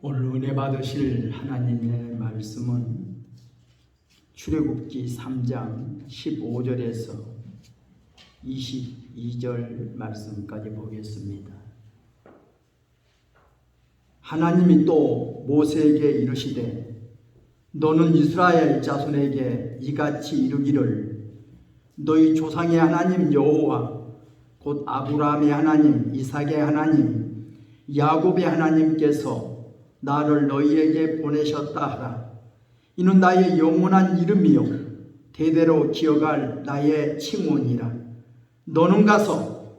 오늘 은혜 받으실 하나님의 말씀은 출애굽기 3장 15절에서 22절 말씀까지 보겠습니다. 하나님이 또 모세에게 이르시되 너는 이스라엘 자손에게 이같이 이르기를 너희 조상의 하나님 여호와 곧 아브라함의 하나님, 이삭의 하나님, 야곱의 하나님께서 나를 너희에게 보내셨다 하라. 이는 나의 영원한 이름이요 대대로 기억할 나의 칭호니라. 너는 가서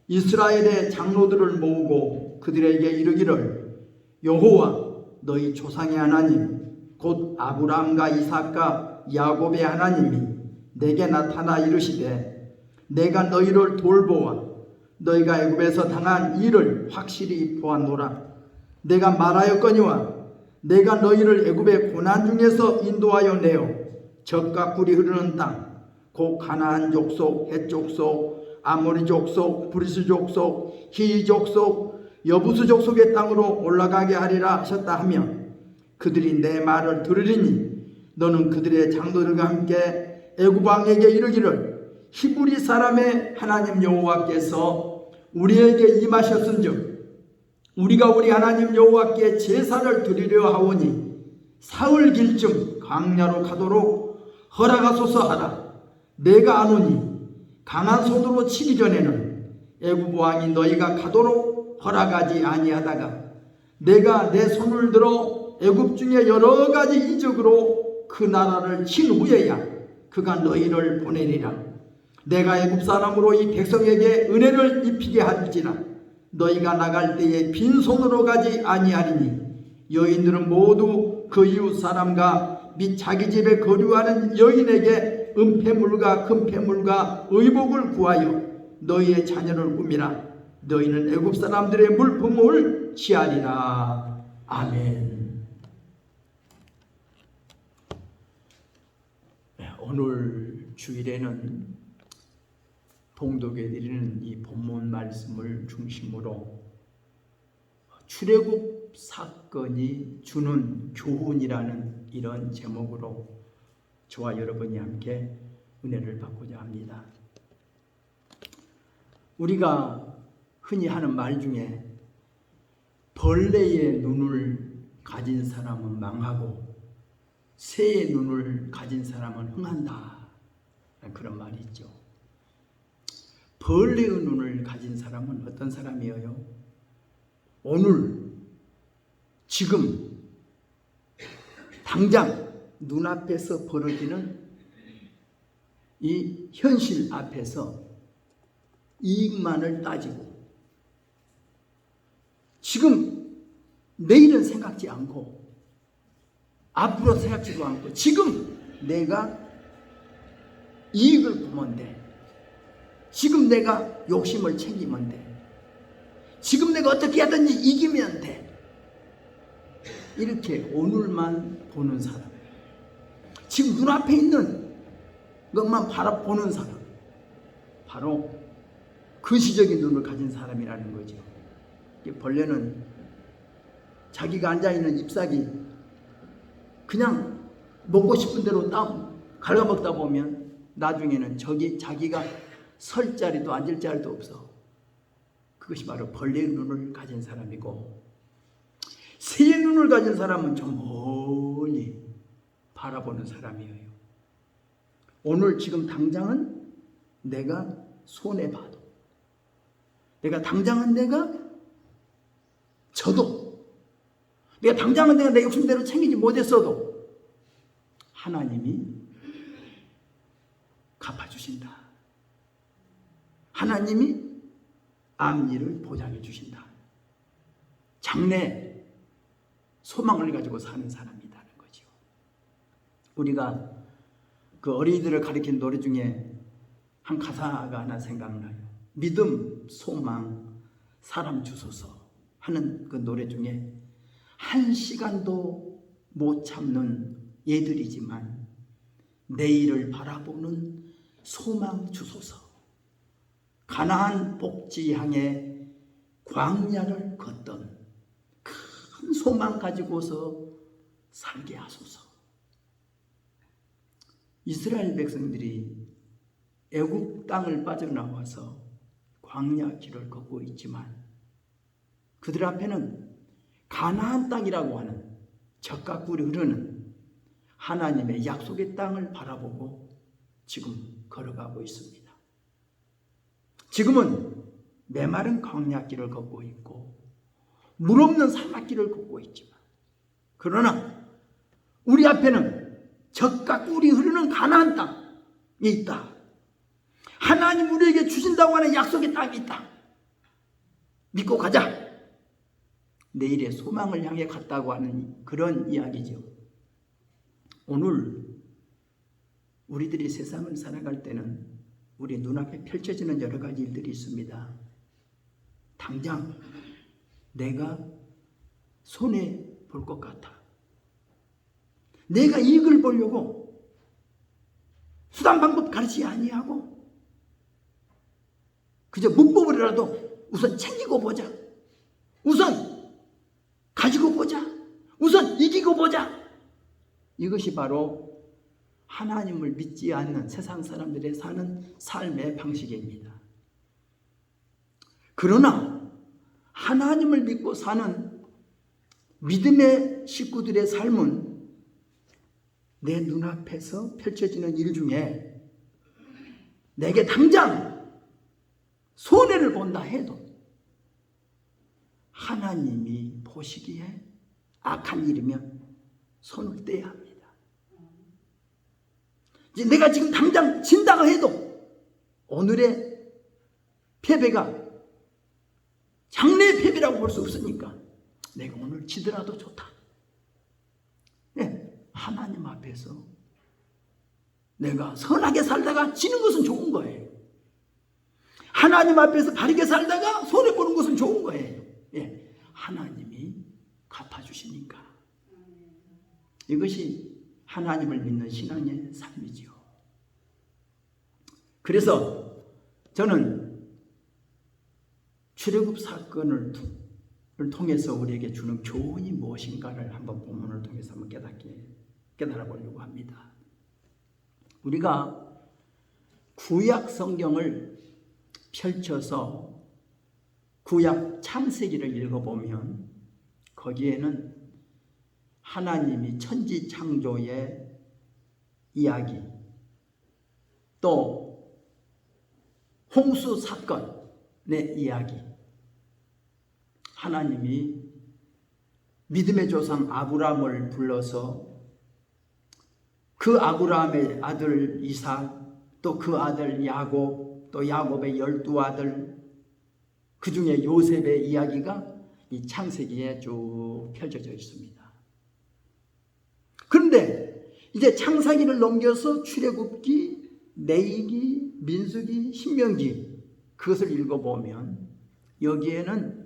이스라엘의 장로들을 모으고 그들에게 이르기를 여호와 너희 조상의 하나님 곧 아브라함과 이삭과 야곱의 하나님이 내게 나타나 이르시되 내가 너희를 돌보아 너희가 애굽에서 당한 일을 확실히 보았노라. 내가 말하였거니와 내가 너희를 애굽의 고난 중에서 인도하여 내어 젖과 꿀이 흐르는 땅 곧 가나안 족속, 헷 족속, 아모리 족속, 브리스 족속, 히 족속, 여부스 족속의 땅으로 올라가게 하리라 하셨다 하며 그들이 내 말을 들으리니 너는 그들의 장로들과 함께 애굽 왕에게 이르기를 히브리 사람의 하나님 여호와께서 우리에게 임하셨은즉 우리가 우리 하나님 여호와께 제사를 드리려 하오니 사흘 길쯤 광야로 가도록 허락하소서 하라. 내가 아노니 강한 손으로 치기 전에는 애굽 왕이 너희가 가도록 허락하지 아니하다가 내가 내 손을 들어 애굽 중에 여러 가지 이적으로 그 나라를 친 후에야 그가 너희를 보내리라. 내가 애굽 사람으로 이 백성에게 은혜를 입히게 할지라 너희가 나갈 때에 빈손으로 가지 아니하리니 여인들은 모두 그 이웃 사람과 및 자기 집에 거류하는 여인에게 은폐물과 금폐물과 의복을 구하여 너희의 자녀를 꾸미라. 너희는 애굽 사람들의 물품을 취하리라. 아멘. 오늘 주일에는 봉독해 드리는 이 본문 말씀을 중심으로 출애굽 사건이 주는 교훈이라는 이런 제목으로 저와 여러분이 함께 은혜를 받고자 합니다. 우리가 흔히 하는 말 중에 벌레의 눈을 가진 사람은 망하고 새의 눈을 가진 사람은 흥한다. 그런 말이 있죠. 벌레의 눈을 가진 사람은 어떤 사람이에요? 오늘 지금 당장 눈앞에서 벌어지는 이 현실 앞에서 이익만을 따지고 지금 내일은 생각지 않고 앞으로 생각지도 않고 지금 내가 이익을 보면 돼. 지금 내가 욕심을 챙기면 돼. 지금 내가 어떻게 하든지 이기면 돼. 이렇게 오늘만 보는 사람, 지금 눈앞에 있는 것만 바라보는 사람, 바로 근시적인 눈을 가진 사람이라는 거죠. 벌레는 자기가 앉아있는 잎사귀 그냥 먹고 싶은 대로 갉아먹다 보면 나중에는 자기가 설 자리도 앉을 자리도 없어. 그것이 바로 벌레의 눈을 가진 사람이고, 새의 눈을 가진 사람은 좀 멀리 바라보는 사람이에요. 오늘 지금 당장은 내가 손해봐도, 내가 당장은 내가 져도, 내가 당장은 내가 내 욕심대로 챙기지 못했어도 하나님이 갚아주신다. 하나님이 앞일을 보장해 주신다. 장래 소망을 가지고 사는 사람이라는 거죠. 우리가 그 어린이들을 가리킨 노래 중에 한 가사가 하나 생각나요. 믿음, 소망, 사람 주소서 하는 그 노래 중에 한 시간도 못 참는 얘들이지만 내일을 바라보는 소망 주소서. 가나안 복지 향해 광야를 걷던 그 큰 소망 가지고서 살게 하소서. 이스라엘 백성들이 애굽 땅을 빠져나와서 광야 길을 걷고 있지만 그들 앞에는 가나안 땅이라고 하는 젖과 꿀이 흐르는 하나님의 약속의 땅을 바라보고 지금 걸어가고 있습니다. 지금은 메마른 광야 길을 걷고 있고 물 없는 사막길을 걷고 있지만 그러나 우리 앞에는 젖과 꿀이 흐르는 가나안 땅이 있다. 하나님 우리에게 주신다고 하는 약속의 땅이 있다. 믿고 가자. 내일의 소망을 향해 갔다고 하는 그런 이야기죠. 오늘 우리들이 세상을 살아갈 때는 우리 눈앞에 펼쳐지는 여러 가지 일들이 있습니다. 당장 내가 손해 볼 것 같아. 내가 이익을 보려고 수단 방법 가르치지 아니하고 그저 문법이라도 우선 챙기고 보자. 우선 가지고 보자. 우선 이기고 보자. 이것이 바로 하나님을 믿지 않는 세상 사람들의 사는 삶의 방식입니다. 그러나 하나님을 믿고 사는 믿음의 식구들의 삶은 내 눈앞에서 펼쳐지는 일 중에 내게 당장 손해를 본다 해도 하나님이 보시기에 악한 일이면 손을 떼야 합니다. 이제 내가 지금 당장 진다고 해도 오늘의 패배가 장래의 패배라고 볼 수 없으니까 내가 오늘 지더라도 좋다. 네, 하나님 앞에서 내가 선하게 살다가 지는 것은 좋은 거예요. 하나님 앞에서 바르게 살다가 손해보는 것은 좋은 거예요. 예, 하나님이 갚아주시니까. 이것이 하나님을 믿는 신앙의 삶이지요. 그래서 저는 출애굽 사건을 통해서 우리에게 주는 교훈이 무엇인가를 한번 본문을 통해서 한번 깨달아 보려고 합니다. 우리가 구약 성경을 펼쳐서 구약 창세기를 읽어보면 거기에는 하나님이 천지 창조의 이야기, 또 홍수 사건의 이야기, 하나님이 믿음의 조상 아브라함을 불러서 그 아브라함의 아들 이삭, 또 그 아들 야곱, 또 야곱의 12아들, 그 중에 요셉의 이야기가 이 창세기에 쭉 펼쳐져 있습니다. 그런데 이제 창세기를 넘겨서 출애굽기, 레위기, 민수기, 신명기 그것을 읽어보면 여기에는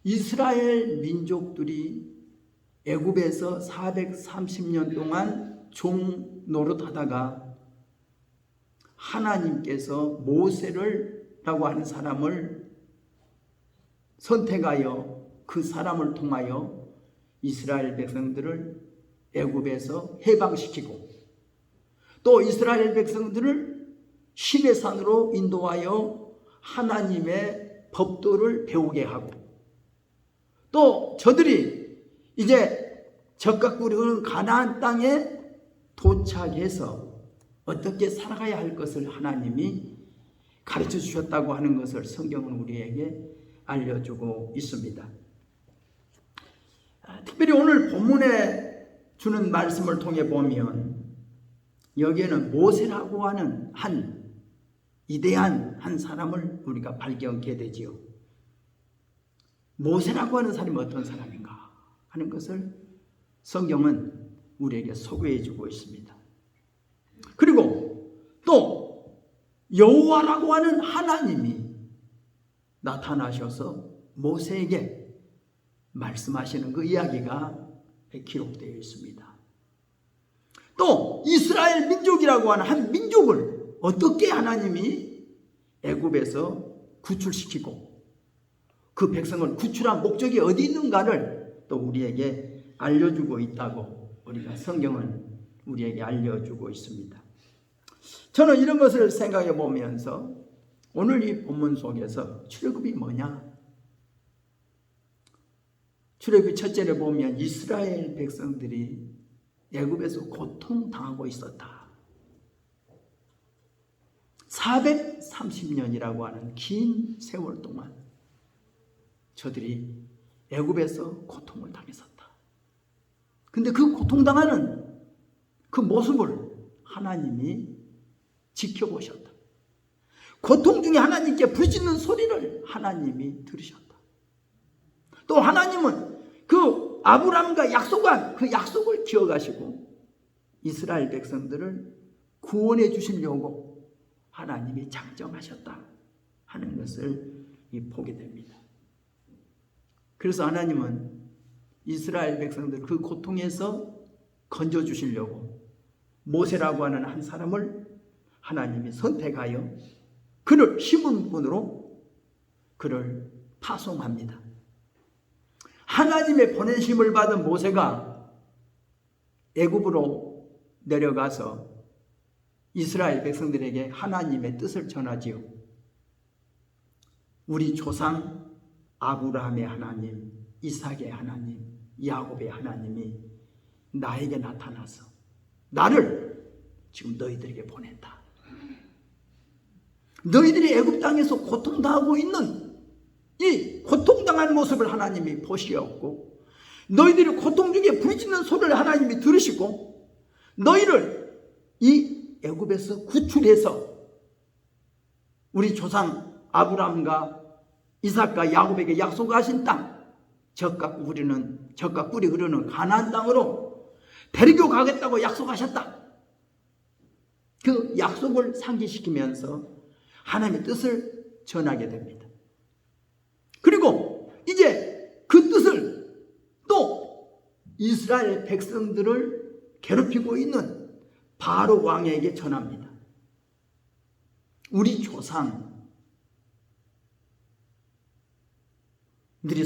이스라엘 민족들이 애굽에서 430년 동안 종 노릇하다가 하나님께서 모세라고 하는 사람을 선택하여 그 사람을 통하여 이스라엘 백성들을 애굽에서 해방시키고 또 이스라엘 백성들을 시내산으로 인도하여 하나님의 법도를 배우게 하고 또 저들이 이제 젖과 꿀이 흐르는 가나안 땅에 도착해서 어떻게 살아가야 할 것을 하나님이 가르쳐 주셨다고 하는 것을 성경은 우리에게 알려주고 있습니다. 특별히 오늘 본문에 주는 말씀을 통해 보면 여기에는 모세라고 하는 한 위대한 한 사람을 우리가 발견하게 되지요. 모세라고 하는 사람이 어떤 사람인가 하는 것을 성경은 우리에게 소개해 주고 있습니다. 그리고 또 여호와라고 하는 하나님이 나타나셔서 모세에게 말씀하시는 그 이야기가 기록되어 있습니다. 또 이스라엘 민족이라고 하는 한 민족을 어떻게 하나님이 애굽에서 구출시키고 그 백성을 구출한 목적이 어디 있는가를 또 우리에게 알려주고 있다고 우리가 성경은 우리에게 알려주고 있습니다. 저는 이런 것을 생각해 보면서 오늘 이 본문 속에서 출애굽이 뭐냐? 출애굽 첫째를 보면 이스라엘 백성들이 애굽에서 고통당하고 있었다. 430년이라고 하는 긴 세월 동안 저들이 애굽에서 고통을 당했었다. 근데 그 고통당하는 그 모습을 하나님이 지켜보셨다. 고통 중에 하나님께 부르짖는 소리를 하나님이 들으셨다. 또 하나님은 그 아브라함과 약속한 그 약속을 기억하시고 이스라엘 백성들을 구원해 주시려고 하나님이 작정하셨다 하는 것을 보게 됩니다. 그래서 하나님은 이스라엘 백성들 그 고통에서 건져 주시려고 모세라고 하는 한 사람을 하나님이 선택하여 그를 힘은 분으로 그를 파송합니다. 하나님의 보내심을 받은 모세가 애굽으로 내려가서 이스라엘 백성들에게 하나님의 뜻을 전하지요. 우리 조상 아브라함의 하나님, 이삭의 하나님, 야곱의 하나님이 나에게 나타나서 나를 지금 너희들에게 보냈다. 너희들이 애굽 땅에서 고통당하고 있는 이 고통당한 모습을 하나님이 보시었고 너희들이 고통 중에 부르짖는 소리를 하나님이 들으시고 너희를 이 애굽에서 구출해서 우리 조상 아브라함과 이삭과 야곱에게 약속하신 땅 젖과 꿀이 흐르는 가나안 땅으로 데리고 가겠다고 약속하셨다. 그 약속을 상기시키면서 하나님의 뜻을 전하게 됩니다. 그리고 이제 그 뜻을 또 이스라엘 백성들을 괴롭히고 있는 바로 왕에게 전합니다. 우리 조상들이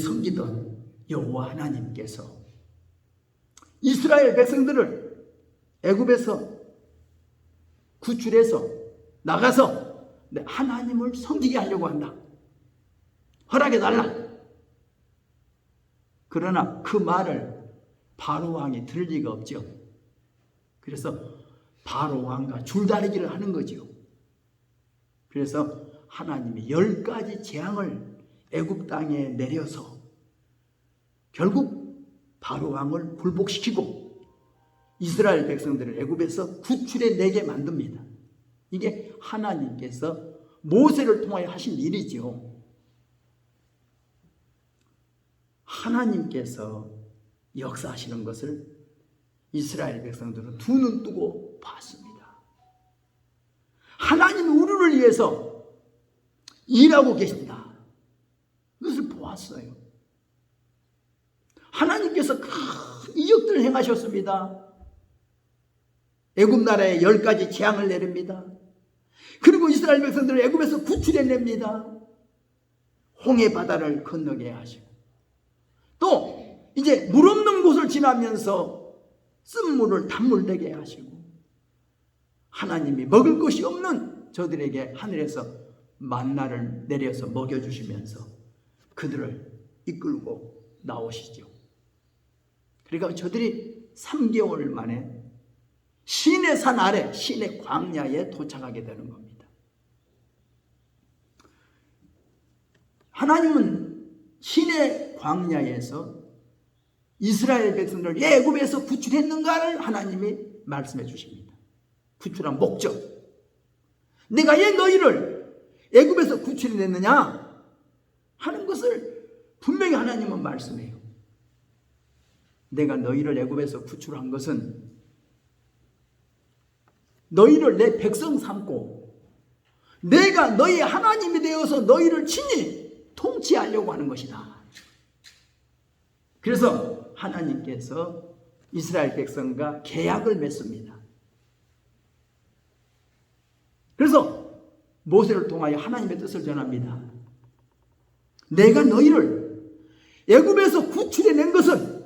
섬기던 여호와 하나님께서 이스라엘 백성들을 애굽에서 구출해서 나가서 하나님을 섬기게 하려고 한다. 허락해달라. 그러나 그 말을 바로 왕이 들을 리가 없죠. 그래서 바로 왕과 줄다리기를 하는 거죠. 그래서 하나님이 10가지 재앙을 애굽 땅에 내려서 결국 바로 왕을 굴복시키고 이스라엘 백성들을 애굽에서 구출해 내게 만듭니다. 이게 하나님께서 모세를 통하여 하신 일이지요. 하나님께서 역사하시는 것을 이스라엘 백성들은 두 눈 뜨고 봤습니다. 하나님이 우리를 위해서 일하고 계신다. 그것을 보았어요. 하나님께서 큰 이적들을 행하셨습니다. 애굽 나라에 10가지 재앙을 내립니다. 그리고 이스라엘 백성들을 애굽에서 구출해냅니다. 홍해 바다를 건너게 하시고 또 이제 물 없는 곳을 지나면서 쓴물을 단물 되게 하시고 하나님이 먹을 것이 없는 저들에게 하늘에서 만나를 내려서 먹여주시면서 그들을 이끌고 나오시죠. 그러니까 저들이 3개월 만에 시내 산 아래 시내 광야에 도착하게 되는 겁니다. 하나님은 시내 광야에서 이스라엘 백성들을 애굽에서 구출했는가를 하나님이 말씀해 주십니다. 구출한 목적. 내가 왜 너희를 애굽에서 구출해냈느냐 하는 것을 분명히 하나님은 말씀해요. 내가 너희를 애굽에서 구출한 것은 너희를 내 백성 삼고 내가 너희의 하나님이 되어서 너희를 친히 통치하려고 하는 것이다. 그래서 하나님께서 이스라엘 백성과 계약을 맺습니다. 그래서 모세를 통하여 하나님의 뜻을 전합니다. 내가 너희를 애굽에서 구출해낸 것은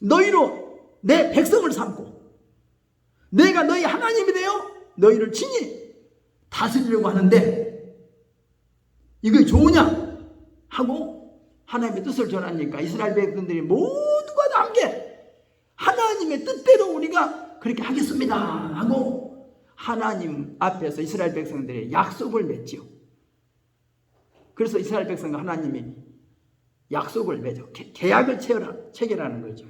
너희로 내 백성을 삼고 내가 너희 하나님이 되어 너희를 친히 다스리려고 하는데 이게 좋으냐 하고 하나님의 뜻을 전하니까 이스라엘 백성들이 모두가 다 함께 하나님의 뜻대로 우리가 그렇게 하겠습니다 하고 하나님 앞에서 이스라엘 백성들의 약속을 맺지요. 그래서 이스라엘 백성과 하나님이 약속을 맺어 계약을 체결하는 거죠.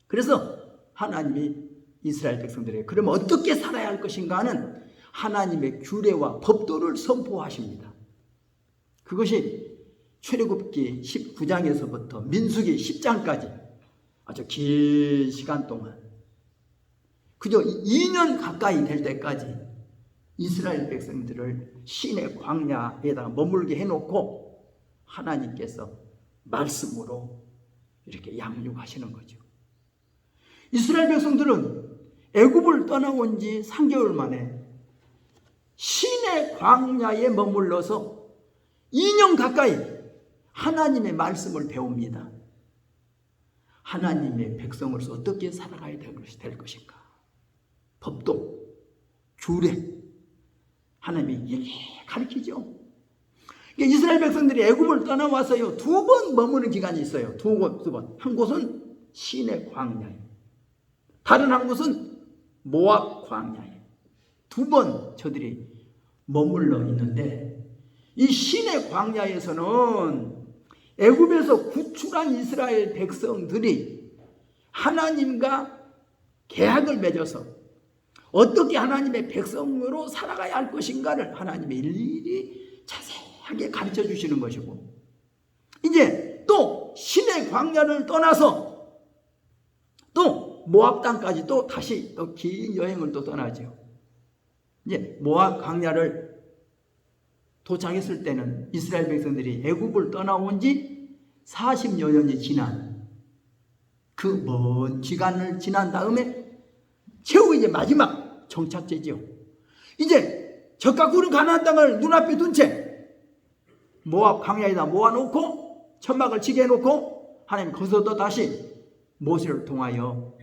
그래서 하나님이 이스라엘 백성들에게 그러면 어떻게 살아야 할 것인가 하는 하나님의 규례와 법도를 선포하십니다. 그것이 출애굽기 19장에서부터 민수기 10장까지 아주 긴 시간 동안 그저 2년 가까이 될 때까지 이스라엘 백성들을 시내 광야에다가 머물게 해놓고 하나님께서 말씀으로 이렇게 양육하시는 거죠. 이스라엘 백성들은 애굽을 떠나온 지 3개월 만에 시내 광야에 머물러서 2년 가까이 하나님의 말씀을 배웁니다. 하나님의 백성으로서 어떻게 살아가야 될 것인가. 법도, 규례, 하나님이 일일이 가르치죠. 이스라엘 백성들이 애굽을 떠나와서요 2번 머무는 기간이 있어요. 두 번. 한 곳은 시내 광야에, 다른 한 곳은 모압 광야에 2번 저들이 머물러 있는데 이 시내 광야에서는 애굽에서 구출한 이스라엘 백성들이 하나님과 계약을 맺어서 어떻게 하나님의 백성으로 살아가야 할 것인가를 하나님의 일일이 자세하게 가르쳐 주시는 것이고, 이제 또 시내 광야를 떠나서 또 모압 땅까지 또 다시 또 긴 여행을 또 떠나죠. 이제 모압 광야를 도착했을 때는 이스라엘 백성들이 애굽을 떠나온 지 40여 년이 지난 그 먼 기간을 지난 다음에 최후 이제 마지막 정착지죠. 이제 적과 구른 가나안 땅을 눈앞에 둔 채 모압 광야에다 모아놓고 천막을 치게 해놓고 하나님 거기서도 다시 모세를 통하여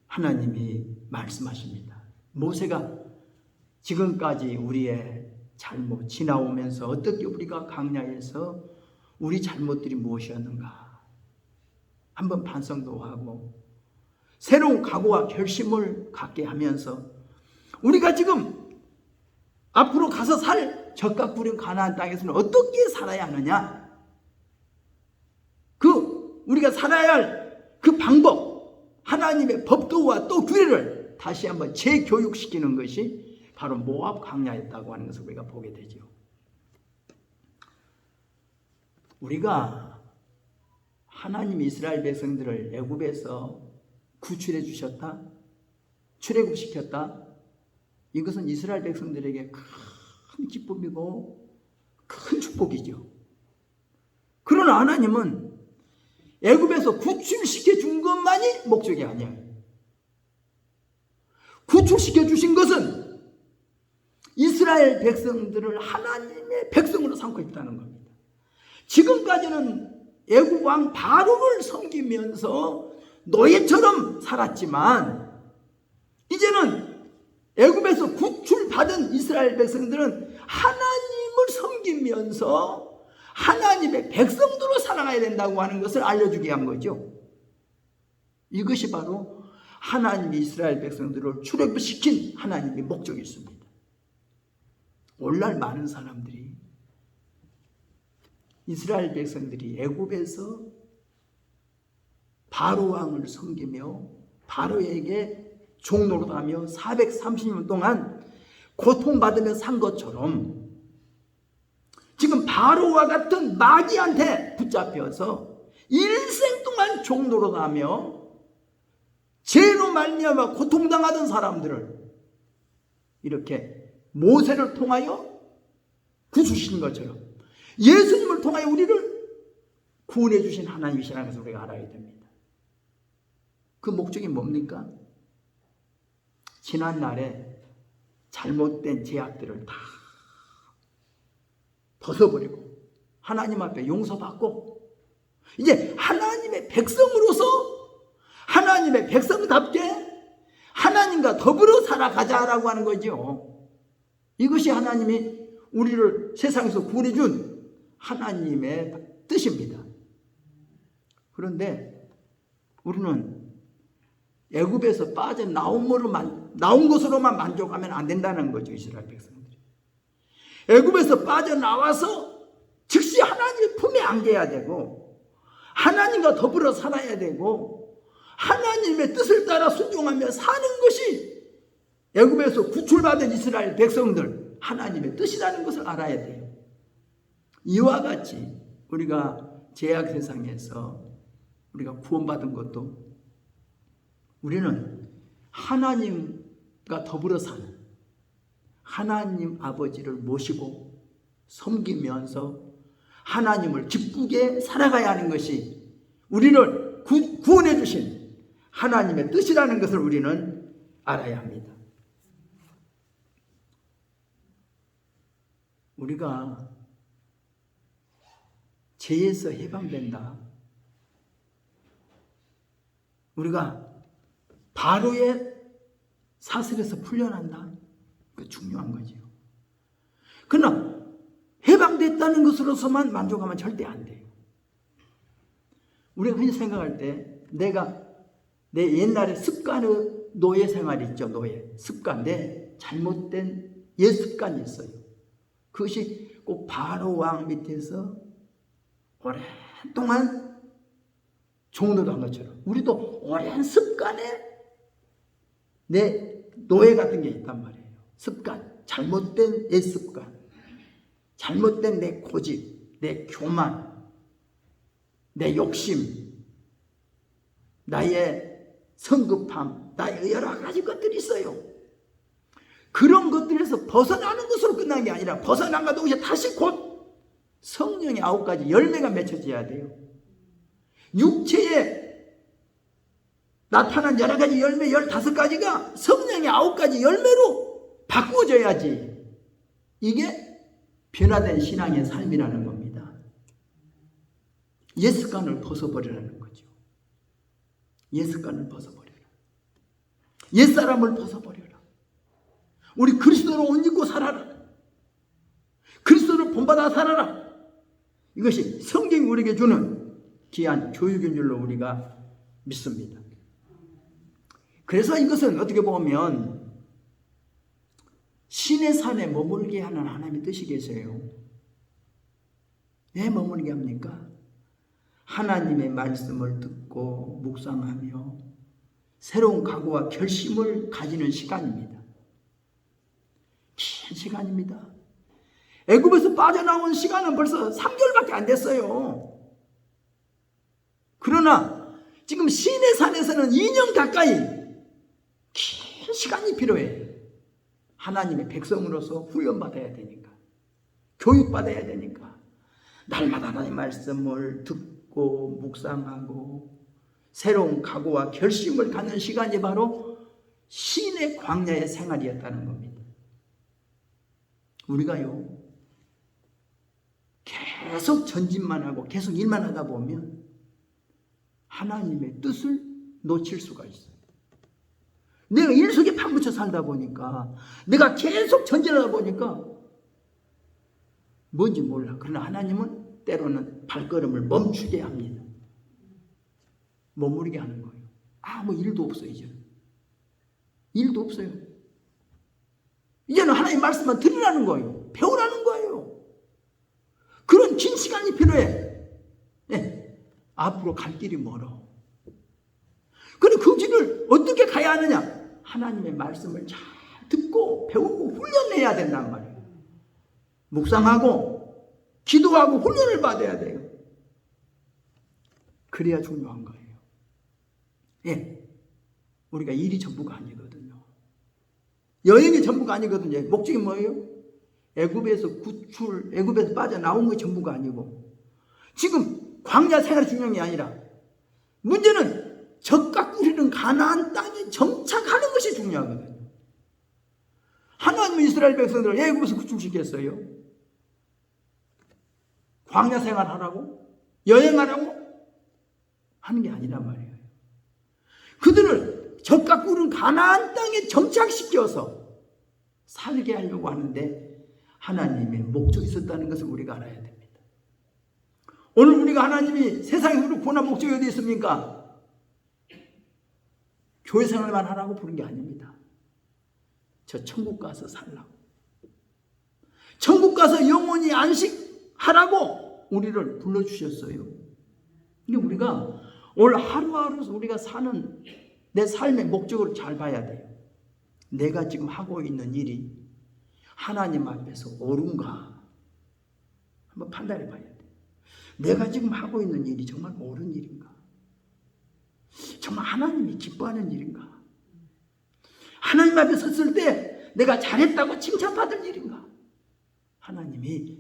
하나님이 말씀하십니다. 모세가 지금까지 우리의 잘못 지나오면서 어떻게 우리가 광야에서 우리 잘못들이 무엇이었는가 한번 반성도 하고 새로운 각오와 결심을 갖게 하면서 우리가 지금 앞으로 가서 살 적과 구린 가나안 땅에서는 어떻게 살아야 하느냐, 우리가 살아야 할 그 방법, 하나님의 법도와 또 규례를 다시 한번 재교육시키는 것이 바로 모압 광야였다고 하는 것을 우리가 보게 되죠. 우리가 하나님이 이스라엘 백성들을 애굽에서 구출해 주셨다, 출애굽시켰다, 이것은 이스라엘 백성들에게 큰 기쁨이고 큰 축복이죠. 그러나 하나님은 애굽에서 구출시켜 준 것만이 목적이 아니에요. 구출시켜 주신 것은 이스라엘 백성들을 하나님의 백성으로 삼고 있다는 겁니다. 지금까지는 애굽 왕 바로를 섬기면서 노예처럼 살았지만 이제는 애굽에서 구출받은 이스라엘 백성들은 하나님을 섬기면서 하나님의 백성들로 살아가야 된다고 하는 것을 알려주게 한 거죠. 이것이 바로 하나님이 이스라엘 백성들을 출애굽시킨 하나님의 목적이 있습니다. 오늘날 많은 사람들이 이스라엘 백성들이 애굽에서 바로 왕을 섬기며 바로에게 종노릇하며 430년 동안 고통받으며 산 것처럼 지금 바로와 같은 마귀한테 붙잡혀서 일생 동안 종노릇하며 죄로 말미암아 고통당하던 사람들을 이렇게 모세를 통하여 구주신 것처럼 예수님을 통하여 우리를 구원해 주신 하나님이시라는 것을 우리가 알아야 됩니다. 그 목적이 뭡니까? 지난날에 잘못된 죄악들을 다 벗어버리고 하나님 앞에 용서받고 이제 하나님의 백성으로서 하나님의 백성답게 하나님과 더불어 살아가자라고 하는 거죠. 이것이 하나님이 우리를 세상에서 구원해 준 하나님의 뜻입니다. 그런데 우리는 애굽에서 빠져나온 것으로만 만족하면 안 된다는 거죠. 이스라엘 백성들이 애굽에서 빠져나와서 즉시 하나님의 품에 안겨야 되고 하나님과 더불어 살아야 되고 하나님의 뜻을 따라 순종하며 사는 것이 애굽에서 구출받은 이스라엘 백성들 하나님의 뜻이라는 것을 알아야 돼요. 이와 같이 우리가 죄악 세상에서 우리가 구원받은 것도 우리는 하나님과 더불어 사는 하나님 아버지를 모시고 섬기면서 하나님을 기쁘게 살아가야 하는 것이 우리를 구원해 주신 하나님의 뜻이라는 것을 우리는 알아야 합니다. 우리가 죄에서 해방된다. 우리가 바로의 사슬에서 풀려난다. 그 중요한 거죠. 그러나 해방됐다는 것으로서만 만족하면 절대 안 돼요. 우리가 흔히 생각할 때 내가 내 옛날에 습관의 노예 생활이 있죠. 노예 습관, 내 잘못된 옛 습관이 있어요. 그것이 꼭 바로 왕 밑에서 오랫동안 종노릇한 것처럼 우리도 오랜 습관에 내 노예 같은 게 있단 말이에요. 습관, 잘못된 옛 습관, 잘못된 내 고집, 내 교만, 내 욕심, 나의 성급함, 나의 여러 가지 것들이 있어요. 그런 것들에서 벗어나는 것으로 끝난 게 아니라 벗어난 동시에 다시 곧 성령의 9가지 열매가 맺혀져야 돼요. 육체에 나타난 여러 가지 열매 15가지가 성령의 9가지 열매로 바꾸어져야지 이게 변화된 신앙의 삶이라는 겁니다. 옛 습관을 벗어버리라는 거죠. 옛 습관을 벗어버려라. 옛 사람을 벗어버려라. 우리 그리스도로 옷 입고 살아라. 그리스도를 본받아 살아라. 이것이 성경이 우리에게 주는 귀한 교육인 줄로 우리가 믿습니다. 그래서 이것은 어떻게 보면 신의 산에 머물게 하는 하나님의 뜻이 계세요. 왜 머물게 합니까? 하나님의 말씀을 듣고 묵상하며 새로운 각오와 결심을 가지는 시간입니다. 긴 시간입니다. 애굽에서 빠져나온 시간은 벌써 3개월밖에 안 됐어요. 그러나 지금 신의 산에서는 2년 가까이 긴 시간이 필요해요. 하나님의 백성으로서 훈련받아야 되니까, 교육받아야 되니까 날마다 하나님의 말씀을 듣고 묵상하고 새로운 각오와 결심을 갖는 시간이 바로 신의 광야의 생활이었다는 겁니다. 우리가요 계속 전진만 하고 계속 일만 하다 보면 하나님의 뜻을 놓칠 수가 있어요. 내가 일 속에 파묻혀 살다 보니까 내가 계속 전진하다 보니까 뭔지 몰라. 그러나 하나님은 때로는 발걸음을 멈추게 합니다. 머무르게 하는 거예요. 아무 일도 없어요. 이제는 일도 없어요. 이제는 하나님 말씀만 들으라는 거예요. 배우라는 거예요. 그런 긴 시간이 필요해. 네. 앞으로 갈 길이 멀어. 그런데 그 길을 어떻게 가야 하느냐? 하나님의 말씀을 잘 듣고 배우고 훈련해야 된단 말이에요. 묵상하고 기도하고 훈련을 받아야 돼요. 그래야 중요한 거예요. 예, 우리가 일이 전부가 아니거든요. 여행이 전부가 아니거든요. 목적이 뭐예요? 애굽에서 빠져나온 게 전부가 아니고 지금 광야 생활이 중요한 게 아니라 문제는 젖과 꿀이는 가나안 땅에 정착하는 것이 중요하거든요. 하나님은 이스라엘 백성들을 애굽에서 구출시켰어요. 광야 생활하라고? 여행하라고? 하는 게 아니란 말이에요. 그들을 적과 꿀은 가나안 땅에 정착시켜서 살게 하려고 하는데 하나님의 목적이 있었다는 것을 우리가 알아야 됩니다. 오늘 우리가 하나님이 세상에 우리 고난 목적이 어디 있습니까? 교회 생활만 하라고 부른 게 아닙니다. 저 천국 가서 살라고. 천국 가서 영원히 안식하라고 우리를 불러주셨어요. 근데 우리가 오늘 하루하루 우리가 사는 내 삶의 목적을 잘 봐야 돼요. 내가 지금 하고 있는 일이 하나님 앞에서 옳은가 한번 판단해 봐야 돼요. 내가 지금 하고 있는 일이 정말 옳은 일인가? 정말 하나님이 기뻐하는 일인가? 하나님 앞에 섰을 때 내가 잘했다고 칭찬받을 일인가? 하나님이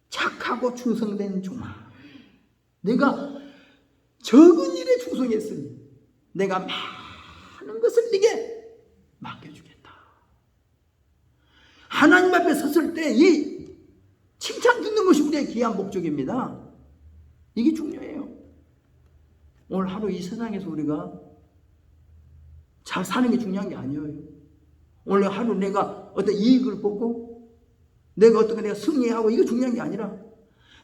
착하고 충성된 종아, 내가 적은 일에 충성했으니 내가 많은 것을 네게 맡겨주겠다. 하나님 앞에 섰을 때 이 칭찬 듣는 것이 우리의 귀한 목적입니다. 이게 중요해요. 오늘 하루 이 세상에서 우리가 잘 사는 게 중요한 게 아니에요. 오늘 하루 내가 어떤 이익을 보고 내가 어떻게 내가 승리하고 이거 중요한 게 아니라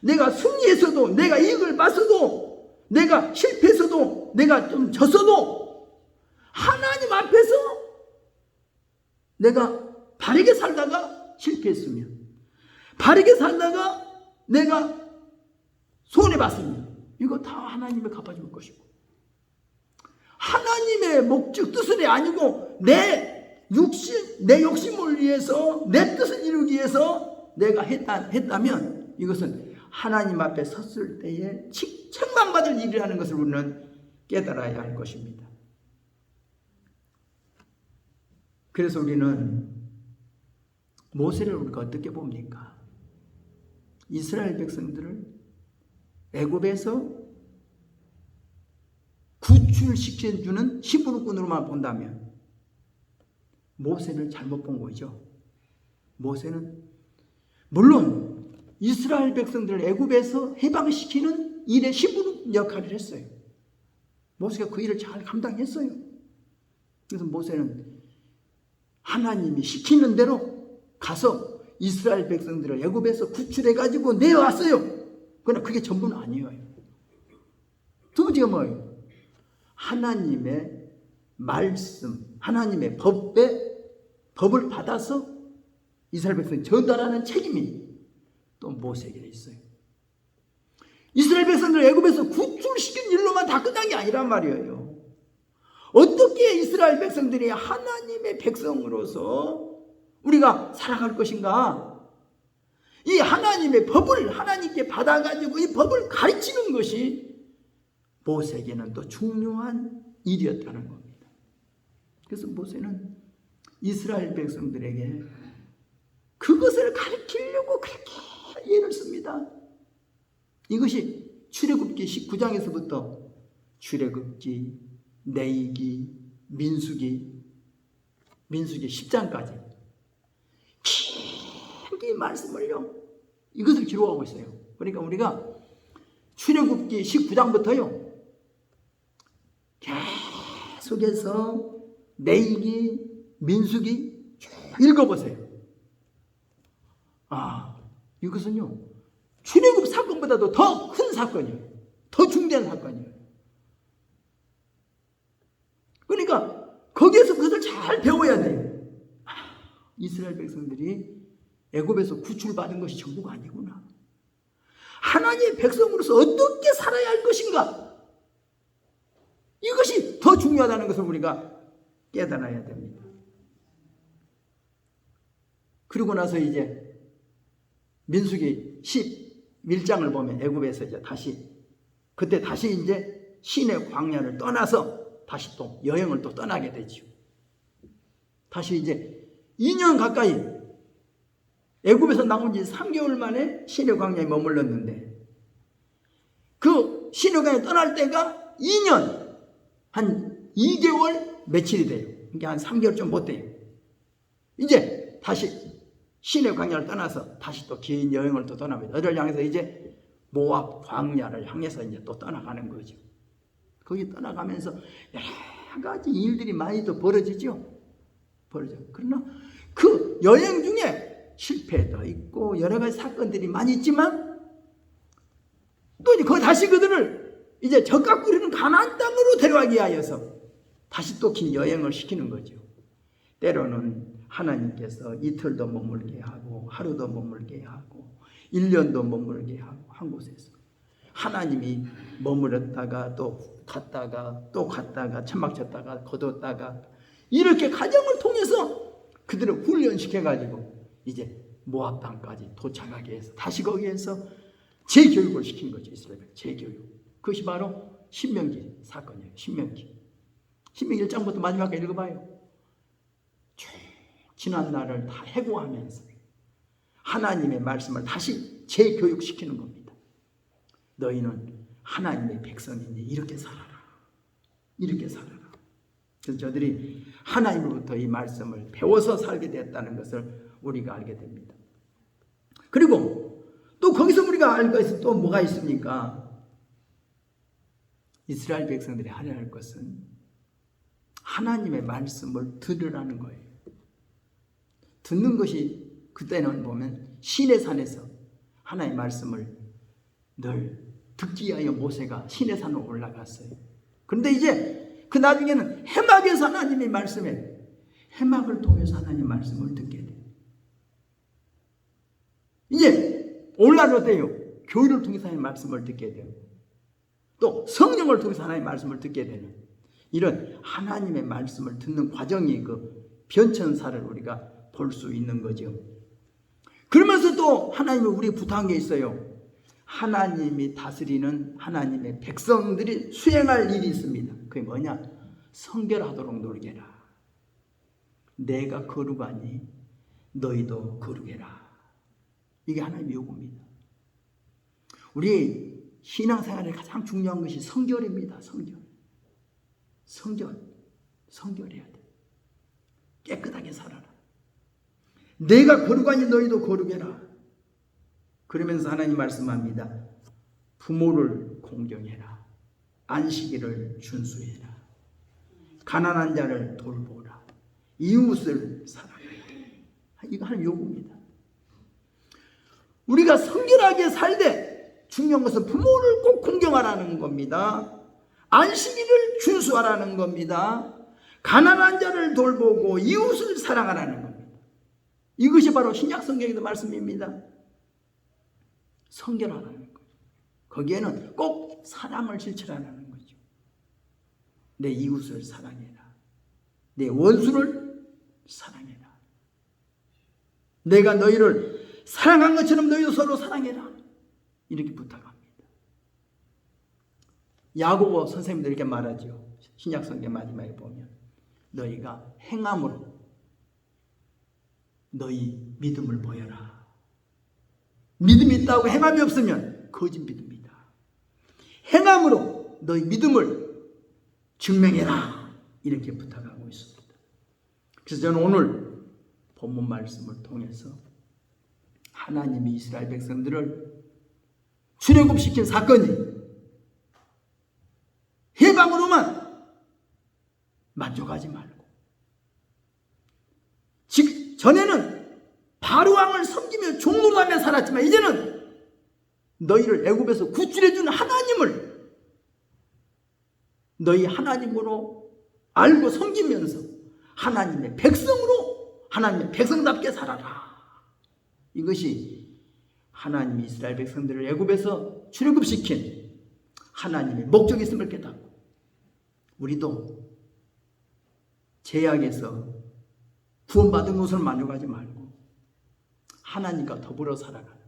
내가 승리했어도 내가 이익을 봤어도 내가 실패했어도 내가 좀 졌어도 하나님 앞에서 내가 바르게 살다가 실패했으면 바르게 살다가 내가 손해봤으면 이거 다 하나님이 갚아줄 것이고 하나님의 목적 뜻은 아니고 내 욕심을 위해서 내 뜻을 이루기 위해서 내가 했다면 이것은 하나님 앞에 섰을 때에 책망받을 일이라는 것을 우리는 깨달아야 할 것입니다. 그래서 우리는 모세를 우리가 어떻게 봅니까? 이스라엘 백성들을 애굽에서 구출시켜주는 심부름꾼으로만 본다면 모세를 잘못 본 거죠. 모세는 물론 이스라엘 백성들을 애굽에서 해방시키는 일의 심부름 역할을 했어요. 모세가 그 일을 잘 감당했어요. 그래서 모세는 하나님이 시키는 대로 가서 이스라엘 백성들을 애굽에서 구출해가지고 내왔어요. 그러나 그게 전부는 아니에요. 두 번째가 뭐예요? 하나님의 말씀, 하나님의 법을 받아서 이스라엘 백성에 전달하는 책임이 또 모세에게 있어요. 이스라엘 백성들을 애굽에서 구출시킨 일로만 다 끝난 게 아니란 말이에요. 어떻게 이스라엘 백성들이 하나님의 백성으로서 우리가 살아갈 것인가? 이 하나님의 법을 하나님께 받아가지고 이 법을 가르치는 것이 모세에게는 또 중요한 일이었다는 겁니다. 그래서 모세는 이스라엘 백성들에게 그것을 가르치려고 그렇게 예를 씁니다. 이것이 출애굽기 19장에서부터 출애굽기, 레위기, 민수기 10장까지 긴 말씀을요 이것을 기록하고 있어요. 그러니까 우리가 출애굽기 19장부터요 계속해서 레위기, 민수기 쭉 읽어보세요. 이것은요 출애굽 사건보다도 더 큰 사건이에요. 더 중대한 사건이에요. 그러니까 거기에서 그것을 잘 배워야 돼요. 이스라엘 백성들이 애굽에서 구출받은 것이 전부가 아니구나. 하나님의 백성으로서 어떻게 살아야 할 것인가? 이것이 더 중요하다는 것을 우리가 깨달아야 됩니다. 그리고 나서 이제 민수기 11장을 보면 애굽에서 이제 그때 다시 이제 시내 광야를 떠나서 다시 또 여행을 또 떠나게 되죠. 다시 이제 2년 가까이 애굽에서 나온 지 3개월 만에 시내 광야에 머물렀는데 그 시내 광야에 떠날 때가 2년 한 2개월 며칠이 돼요. 그러니까 한 3개월 좀 못 돼요. 이제 다시 시내 광야를 떠나서 다시 또 긴 여행을 또 떠납니다. 어를 향해서 이제 모압 광야를 향해서 이제 또 떠나가는 거죠. 거기 떠나가면서 여러 가지 일들이 많이 또 벌어지죠. 그러나 그 여행 중에 실패도 있고 여러 가지 사건들이 많이 있지만 또 이제 다시 그들을 이제 적각 부리는 가나안 땅으로 데려가기 위하여서 다시 또 긴 여행을 시키는 거죠. 때로는 하나님께서 이틀도 머물게 하고 하루도 머물게 하고 1년도 머물게 하고 한 곳에서 하나님이 머물렀다가 또 갔다가 천막 쳤다가 거뒀다가 이렇게 과정을 통해서 그들을 훈련시켜가지고 이제 모압 땅까지 도착하게 해서 다시 거기에서 재교육을 시킨 거죠. 이스라엘 재교육. 그것이 바로 신명기 사건이에요. 신명기 1장부터 마지막까지 읽어봐요. 지난 날을 다 해고하면서 하나님의 말씀을 다시 재교육시키는 겁니다. 너희는 하나님의 백성이니 이렇게 살아라. 이렇게 살아라. 그래서 저들이 하나님으로부터 이 말씀을 배워서 살게 됐다는 것을 우리가 알게 됩니다. 그리고 또 거기서 우리가 알 것이 또 뭐가 있습니까? 이스라엘 백성들이 하려야 할 것은 하나님의 말씀을 들으라는 거예요. 듣는 것이 그때는 보면 시내산에서 하나님의 말씀을 늘 듣기 위하여 모세가 시내산으로 올라갔어요. 그런데 이제 그 나중에는 해막에서 하나님의 말씀에 해막을 통해서 하나님의 말씀을 듣게 돼요. 이제 올라가대요. 교회를 통해서 하나님의 말씀을 듣게 돼요. 또 성령을 통해서 하나님의 말씀을 듣게 되는 이런 하나님의 말씀을 듣는 과정이 그 변천사를 우리가 볼 수 있는 거죠. 그러면서 또 하나님이 우리에게 부탁한 게 있어요. 하나님이 다스리는 하나님의 백성들이 수행할 일이 있습니다. 그게 뭐냐? 성결하도록 노력해라. 내가 거룩하니 너희도 거룩해라. 이게 하나님의 요구입니다. 우리 신앙생활에 가장 중요한 것이 성결입니다. 성결해야 돼. 깨끗하게 살아라. 내가 거룩하니 너희도 거룩해라. 그러면서 하나님 말씀합니다. 부모를 공경해라. 안식일을 준수해라. 가난한 자를 돌보라. 이웃을 사랑해라. 이거 하나님 요구입니다. 우리가 성결하게 살되 중요한 것은 부모를 꼭 공경하라는 겁니다. 안식일을 준수하라는 겁니다. 가난한 자를 돌보고 이웃을 사랑하라는 겁니다. 이것이 바로 신약 성경에도 말씀입니다. 성결하라는 거죠. 거기에는 꼭 사랑을 실천하라는 거죠. 내 이웃을 사랑해라. 내 원수를 사랑해라. 내가 너희를 사랑한 것처럼 너희도 서로 사랑해라. 이렇게 부탁합니다. 야고보 선생님도 이렇게 말하죠. 신약 성경 마지막에 보면 너희가 행함으로 너희 믿음을 보여라. 믿음이 있다고 행함이 없으면 거짓 믿음이다. 행함으로 너희 믿음을 증명해라. 이렇게 부탁하고 있습니다. 그래서 저는 오늘 본문 말씀을 통해서 하나님이 이스라엘 백성들을 출애굽시킨 사건이 해방으로만 만족하지 말고 전에는 바로 왕을 섬기며 종노릇하며 살았지만 이제는 너희를 애굽에서 구출해주는 하나님을 너희 하나님으로 알고 섬기면서 하나님의 백성으로 하나님의 백성답게 살아라. 이것이 하나님이 이스라엘 백성들을 애굽에서 출애굽시킨 하나님의 목적이 있음을 깨닫고 우리도 죄악에서 구원받은 것을 만족하지 말고 하나님과 더불어 살아가는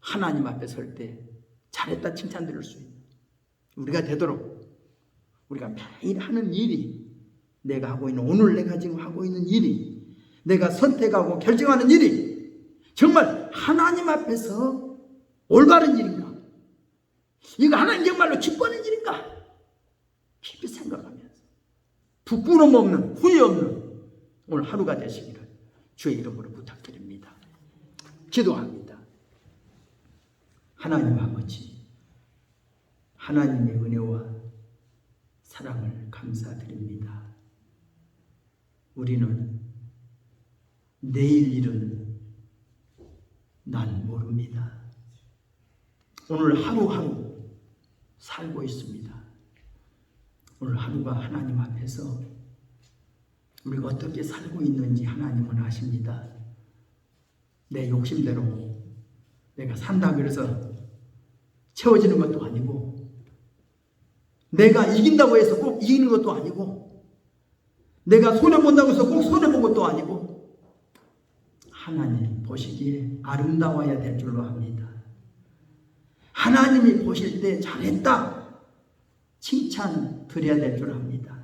하나님 앞에 설 때 잘했다 칭찬 들을 수 있는 우리가 되도록 우리가 매일 하는 일이 내가 하고 있는 오늘 내가 지금 하고 있는 일이 내가 선택하고 결정하는 일이 정말 하나님 앞에서 올바른 일인가? 이거 하나님 정말로 기뻐하는 일인가? 깊이 생각하면서 부끄러움 없는 후회 없는 오늘 하루가 되시기를 주의 이름으로 부탁드립니다. 기도합니다. 하나님 아버지, 하나님의 은혜와 사랑을 감사드립니다. 우리는 내일 일은 난 모릅니다. 오늘 하루하루 살고 있습니다. 오늘 하루가 하나님 앞에서 우리가 어떻게 살고 있는지 하나님은 아십니다. 내 욕심대로 내가 산다 그래서 채워지는 것도 아니고, 내가 이긴다고 해서 꼭 이기는 것도 아니고, 내가 손해본다고 해서 꼭 손해본 것도 아니고, 하나님 보시기에 아름다워야 될 줄로 압니다. 하나님이 보실 때 잘했다 칭찬 드려야 될 줄 압니다.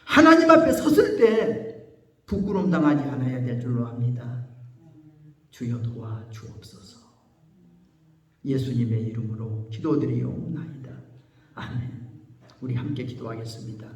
하나님 앞에 섰을 때 부끄러움 당하지 않아야 될 줄로 압니다. 주여 도와 주옵소서. 예수님의 이름으로 기도드리옵나이다. 아멘. 우리 함께 기도하겠습니다.